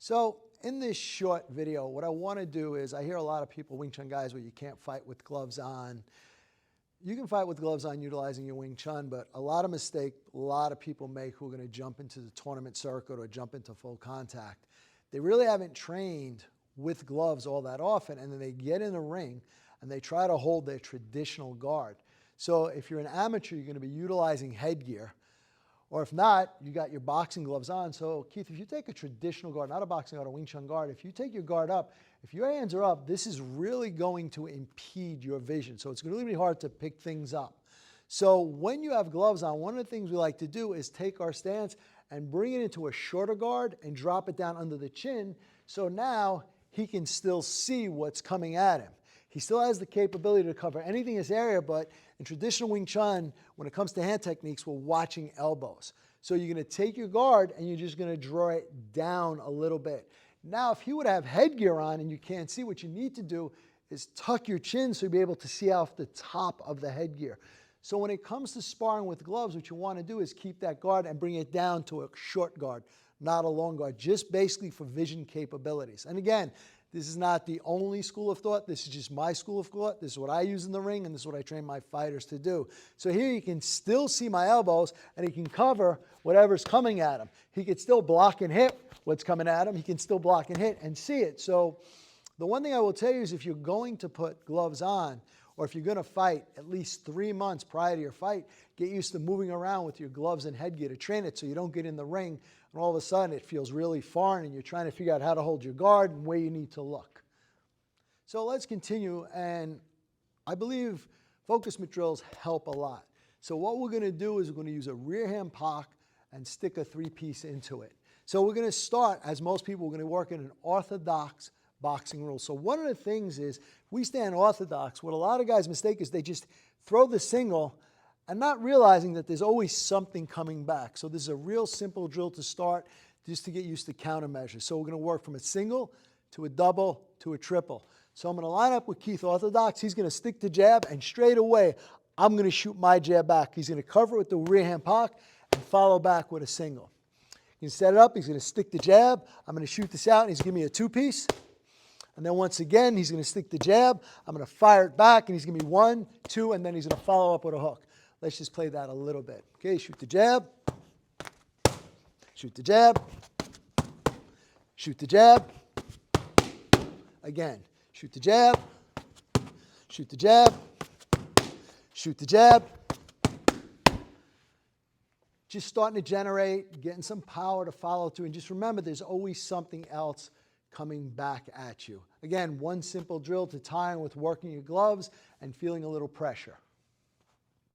So in this short video, what I want to do is, I hear a lot of people, Wing Chun guys, where you can't fight with gloves on. You can fight with gloves on utilizing your Wing Chun, but a lot of mistake a lot of people make who are going to jump into the tournament circuit or jump into full contact. They really haven't trained with gloves all that often, and then they get in the ring and they try to hold their traditional guard. So if you're an amateur, you're going to be utilizing headgear. Or if not, you got your boxing gloves on. So Keith, if you take a traditional guard, not a boxing guard, a Wing Chun guard, if you take your guard up, if your hands are up, this is really going to impede your vision. So it's going to really be hard to pick things up. So when you have gloves on, one of the things we like to do is take our stance and bring it into a shorter guard and drop it down under the chin. So now he can still see what's coming at him. He still has the capability to cover anything in this area, but in traditional Wing Chun, when it comes to hand techniques, we're watching elbows. So you're going to take your guard and you're just going to draw it down a little bit. Now, if you would have headgear on and you can't see, what you need to do is tuck your chin so you'll be able to see off the top of the headgear. So when it comes to sparring with gloves, what you want to do is keep that guard and bring it down to a short guard, not a long guard, just basically for vision capabilities. And again, this is not the only school of thought. This is just my school of thought. This is what I use in the ring, and this is what I train my fighters to do. So here you can still see my elbows, and he can cover whatever's coming at him. He can still block and hit what's coming at him. He can still block and hit and see it. So the one thing I will tell you is, if you're going to put gloves on, or if you're going to fight, at least 3 months prior to your fight, get used to moving around with your gloves and headgear to train it, so you don't get in the ring and all of a sudden it feels really foreign and you're trying to figure out how to hold your guard and where you need to look. So let's continue, and I believe focus Mitt drills help a lot. So what we're going to do is we're going to use a rear hand pock and stick a 3-piece into it. So we're going to start, as most people, we're going to work in an orthodox boxing rule. So one of the things is, we stand orthodox. What a lot of guys mistake is they just throw the single and not realizing that there's always something coming back. So this is a real simple drill to start, just to get used to countermeasures. So we're going to work from a single to a double to a triple. So I'm going to line up with Keith orthodox. He's going to stick the jab, and straight away I'm going to shoot my jab back. He's going to cover it with the rear hand pock and follow back with a single. He can set it up. He's going to stick the jab. I'm going to shoot this out, and he's going to give me a 2-piece. And then once again, he's going to stick the jab. I'm going to fire it back, and he's going to be 1, 2, and then he's going to follow up with a hook. Let's just play that a little bit. Okay, shoot the jab. Shoot the jab. Shoot the jab. Again, shoot the jab. Shoot the jab. Shoot the jab. Just starting to generate, getting some power to follow through. And just remember, there's always something else coming back at you. Again, one simple drill to tie in with working your gloves and feeling a little pressure.